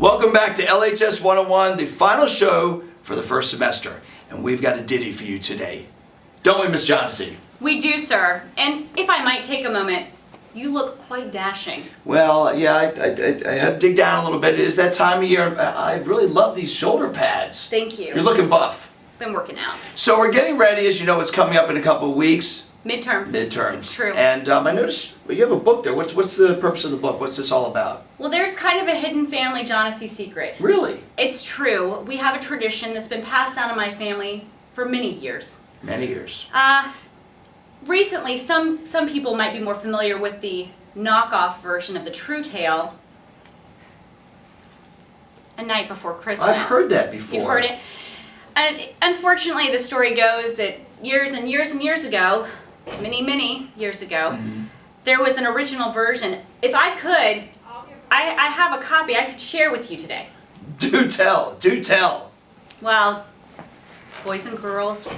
Welcome back to LHS 101, the final show for the first semester. And we've got a ditty for you today. Don't we, Miss Johnsey? We do, sir. And if I might take a moment, you look quite dashing. Well, yeah, I had to dig down a little bit. It is that time of year. I really love these shoulder pads. Thank you. You're looking buff. Been working out. So we're getting ready. As you know, it's coming up in a couple of weeks. Midterms. It's true. And I noticed you have a book there. What's the purpose of the book? What's this all about? Well, there's kind of a hidden family Johnsey secret. Really? It's true. We have a tradition that's been passed down in my family for many years. Many years. Recently, some people might be more familiar with the knockoff version of the true tale, A Night Before Christmas. I've heard that before. You've heard it? And unfortunately, the story goes that years and years and years ago, many years ago, there was an original version. If I could, I have a copy I could share with you today. Do tell. Well, boys and girls,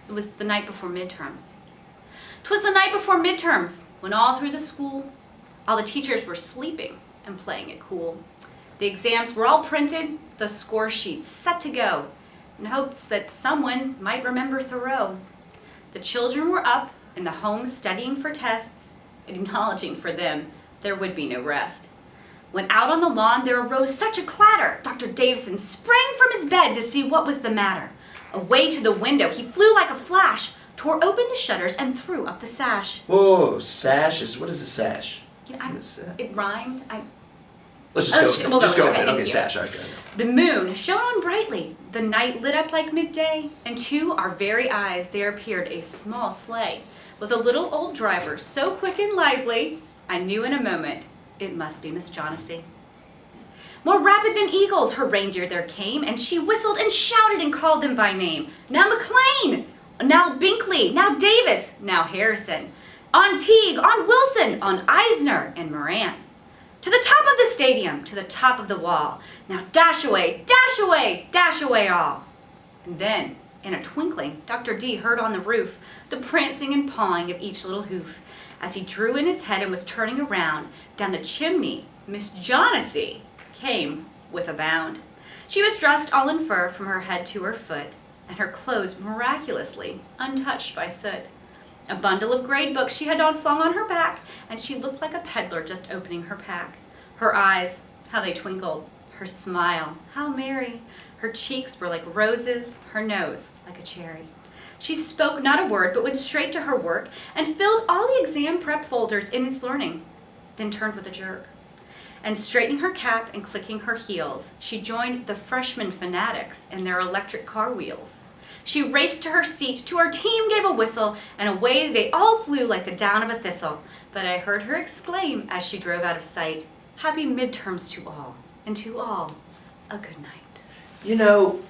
it was the night before midterms. 'Twas the night before midterms, when all through the school, all the teachers were sleeping and playing it cool. The exams were all printed, the score sheets set to go, in hopes that someone might remember Thoreau. The children were up in the home studying for tests, acknowledging for them there would be no rest. When out on the lawn there arose such a clatter, Dr. Davison sprang from his bed to see what was the matter. Away to the window he flew like a flash, tore open the shutters and threw up the sash. Whoa, sashes. What is a sash? It rhymed. Let's just go. Well, just go okay, ahead. thank Okay, you. sash. Okay. The moon shone on brightly, the night lit up like midday, and to our very eyes there appeared a small sleigh, with a little old driver so quick and lively, I knew in a moment it must be Miss Johnsey. More rapid than eagles her reindeer there came, and she whistled and shouted and called them by name. Now McLean, now Binkley, now Davis, now Harrison, on Teague, on Wilson, on Eisner, and Moran. To the top of the stadium, to the top of the wall. Now dash away, dash away, dash away all. And then, in a twinkling, Dr. D heard on the roof the prancing and pawing of each little hoof. As he drew in his head and was turning around, down the chimney, Miss Johnsey came with a bound. She was dressed all in fur from her head to her foot, and her clothes miraculously untouched by soot. A bundle of grade books she had on flung on her back, and she looked like a peddler just opening her pack. Her eyes, how they twinkled, her smile, how merry. Her cheeks were like roses, her nose like a cherry. She spoke not a word, but went straight to her work and filled all the exam prep folders in its learning, then turned with a jerk. And straightening her cap and clicking her heels, she joined the freshman fanatics in their electric car wheels. She raced to her seat, to her team gave a whistle, and away they all flew like the down of a thistle. But I heard her exclaim as she drove out of sight, "Happy midterms to all, and to all, a good night." You know,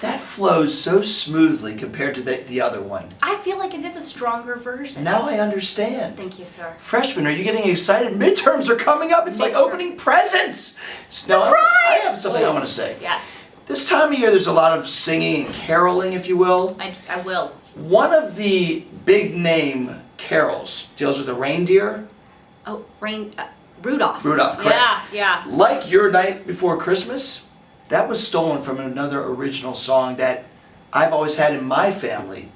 that flows so smoothly compared to the other one. I feel like it is a stronger version. Now I understand. Thank you, sir. Freshmen, are you getting excited? Midterms are coming up. It's like opening presents. Surprise! I have something I want to say. Yes. This time of year, there's a lot of singing and caroling, if you will. I will. One of the big name carols deals with a reindeer. Oh, Rudolph. Rudolph, correct. Yeah. Like Your Night Before Christmas, that was stolen from another original song that I've always had in my family.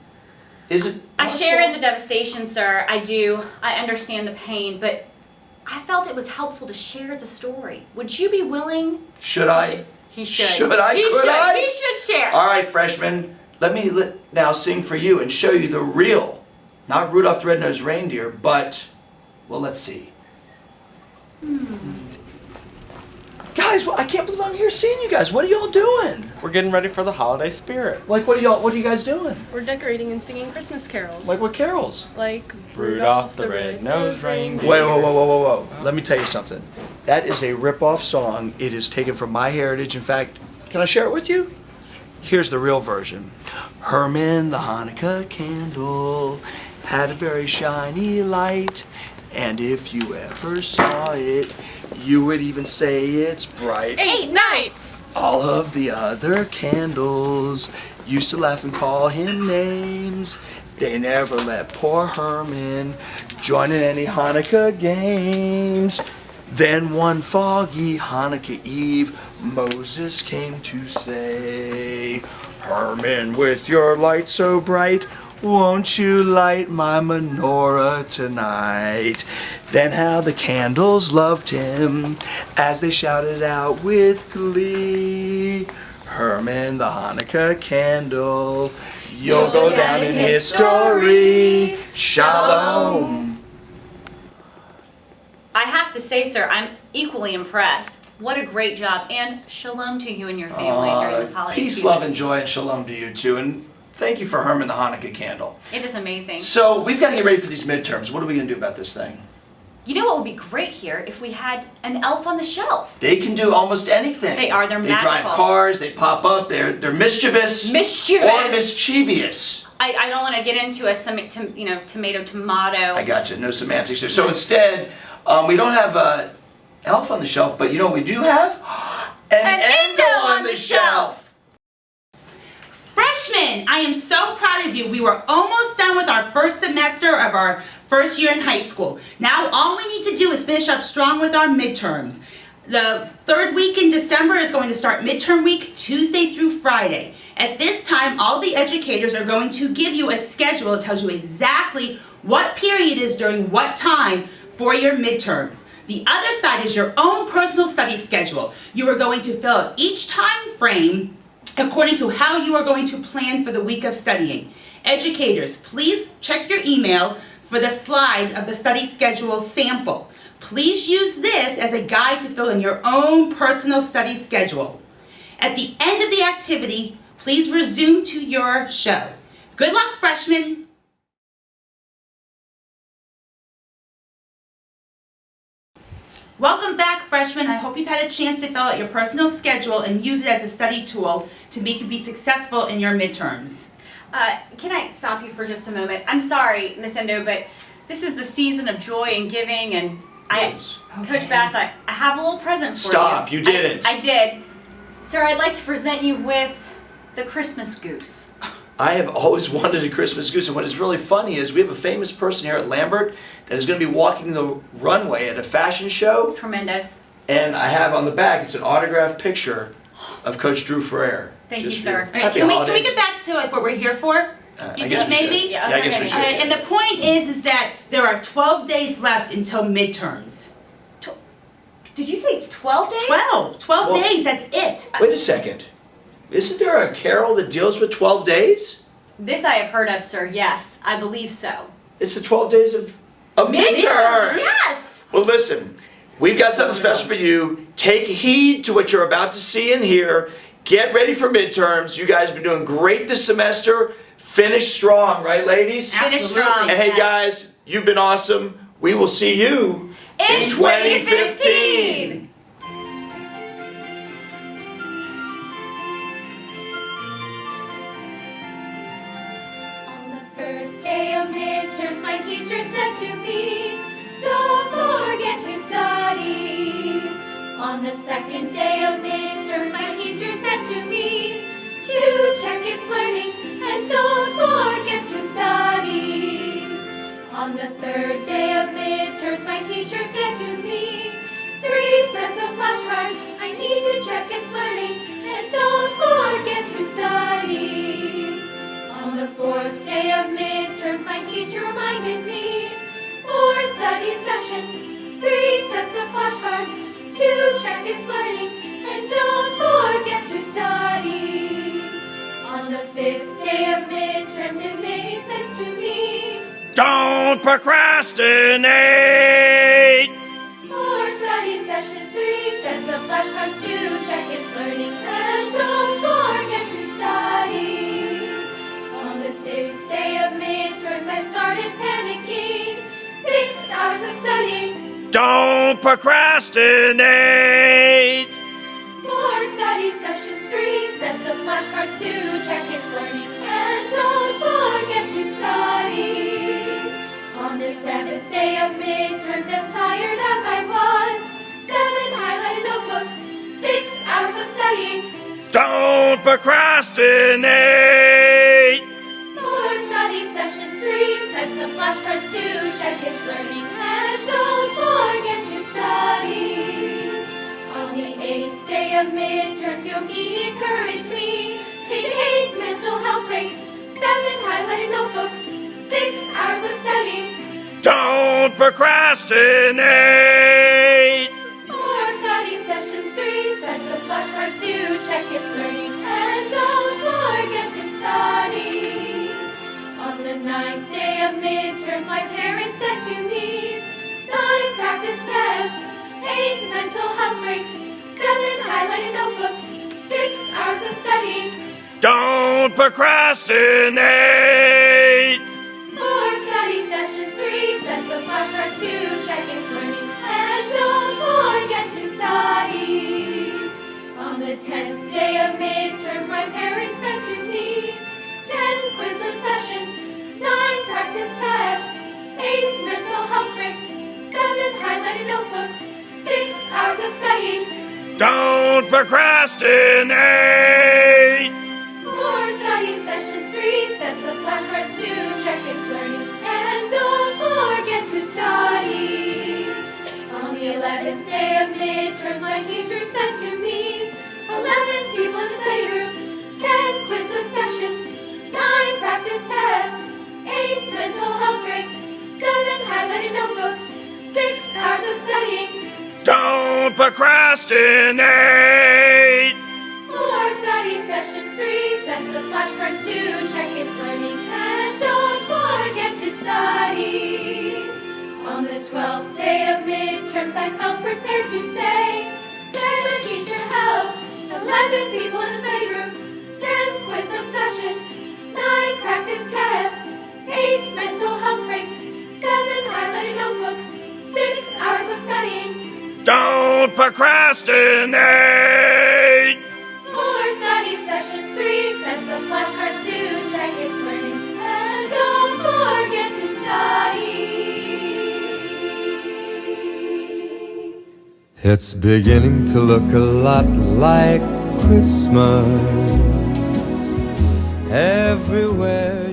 Is it I possible? share in the devastation, sir. I do. I understand the pain, but I felt it was helpful to share the story. Would you be willing? Should I? He should. Should I? Could I? He should share. All right, freshmen, let me now sing for you and show you the real, not Rudolph the Red-Nosed Reindeer, but, well, let's see. Guys, I can't believe I'm here seeing you guys. What are y'all doing? We're getting ready for the holiday spirit. Like, what are you guys doing? We're decorating and singing Christmas carols. Like what carols? Like Rudolph the Red-Nosed Reindeer. Whoa. Let me tell you something. That is a rip-off song. It is taken from my heritage. In fact, can I share it with you? Here's the real version. Herman, the Hanukkah candle, had a very shiny light. And if you ever saw it, you would even say it's bright. 8 nights! All of the other candles used to laugh and call him names. They never let poor Herman join in any Hanukkah games. Then one foggy Hanukkah Eve, Moses came to say, Herman, with your light so bright, won't you light my menorah tonight? Then how the candles loved him as they shouted out with glee, Herman, the Hanukkah candle, you'll go down in history. Shalom. I have to say, sir, I'm equally impressed. What a great job, and shalom to you and your family during this holiday Peace, season. love, and joy, and shalom to you too. And thank you for Herman the Hanukkah candle. It is amazing. So we've got to get ready for these midterms. What are we going to do about this thing? You know what would be great here if we had an elf on the shelf. They can do almost anything. They are. They're magical. They drive cars. They pop up. They're mischievous. Mischievous. Or mischievous. I don't want to get into tomato. I got you. No semantics there. So instead, we don't have an elf on the shelf, but you know what we do have? An endo on the shelf. Freshmen, I am so proud of you. We were almost done with our first semester of our first year in high school. Now all we need to do is finish up strong with our midterms. The third week in December is going to start midterm week, Tuesday through Friday. At this time, all the educators are going to give you a schedule that tells you exactly what period is during what time for your midterms. The other side is your own personal study schedule. You are going to fill out each time frame according to how you are going to plan for the week of studying. Educators, please check your email for the slide of the study schedule sample. Please use this as a guide to fill in your own personal study schedule. At the end of the activity, please resume to your show. Good luck, freshmen! Welcome back, freshmen. I hope you've had a chance to fill out your personal schedule and use it as a study tool to make you be successful in your midterms. Can I stop you for just a moment? I'm sorry, Miss Endo, but this is the season of joy and giving, and Coach Bass, I have a little present for you. Stop, you didn't. I did. Sir, I'd like to present you with the Christmas goose. I have always wanted a Christmas goose, and what is really funny is we have a famous person here at Lambert that is going to be walking the runway at a fashion show. Tremendous. And I have on the back, it's an autographed picture of Coach Drew Ferrer. Thank you, Just sir. for All right, happy can we holidays. get back to like what we're here for? I guess we maybe? should. Yeah, I guess we okay. should. All right, and the point is that there are 12 days left until midterms. Did you say 12 days? 12 Well- days, that's it. Wait a second. Isn't there a carol that deals with 12 days? This I have heard of, sir. Yes, I believe so. It's the 12 days of midterms. Yes! Well, listen, we've got something special for you. Take heed to what you're about to see and hear. Get ready for midterms. You guys have been doing great this semester. Finish strong, right, ladies? Finish Absolutely. strong. And hey, yes. guys, you've been awesome. We will see you In 2015. On the first day of midterms, my teacher said to me, don't forget to study. On the second day of midterms, my teacher said to me, to check its learning and don't forget to study. On the third day of midterms, my teacher said to me, 3 sets of flashcards, I need to check its learning and don't forget to study. On the fourth day of midterms, my teacher reminded me, 4 study sessions, 3 sets of flashcards, to check its learning, and don't forget to study. On the 5th day of midterms, it made sense to me. Don't procrastinate! 4 study sessions, 3 sets of flashcards, to check its learning, and don't forget to study. On the 6th day of midterms, I started panicking. 6 hours of studying. Don't procrastinate! 4 study sessions, 3 sets of flashcards to check its learning, and don't forget to study. On the 7th day of midterms, as tired as I was, 7 highlighted notebooks, 6 hours of studying. Don't procrastinate! 4 study sessions, 3 sets of flashcards to check its learning, and don't forget to study. day of midterms, Yogi encouraged me. Take 8 mental health breaks, 7 highlighted notebooks, 6 hours of studying. Don't procrastinate. 4 study sessions, 3 sets of flashcards to check its learning. And don't forget to study. On the 9th day of midterms, my parents said to me, 9 practice tests, 8 mental health breaks, 7 highlighted notebooks, 6 hours of studying. Don't procrastinate. 4 study sessions, 3 sets of flashcards to check its learning. And don't forget to study. On the 10th day of midterms, my parents said to me, 10 Quizlet sessions, 9 practice tests, 8 mental health breaks, 7 highlighted notebooks, 6 hours of studying. Don't procrastinate. 4 study sessions, 3 sets of flashcards to check its learning. And don't forget to study. On the 11th day of midterms, my teacher said to me, 11 people in the study room, 10 Quizlet sessions, 9 practice tests, 8 mental health breaks, 7 highlighted notebooks, 6 hours of studying. Don't procrastinate. 4 study sessions, 3 sets of flashcards to check its learning. And don't forget to study. On the 12th day of midterms, I felt prepared to say, there's my teacher help. 11 people in the study room, 10 Quizlet sessions, 9 practice tests, 8 mental health breaks, 7 highlighted notebooks, 6 hours of studying. Don't procrastinate. 4 study sessions, 3 sets of flashcards to check its learning. And don't forget to study. It's beginning to look a lot like Christmas everywhere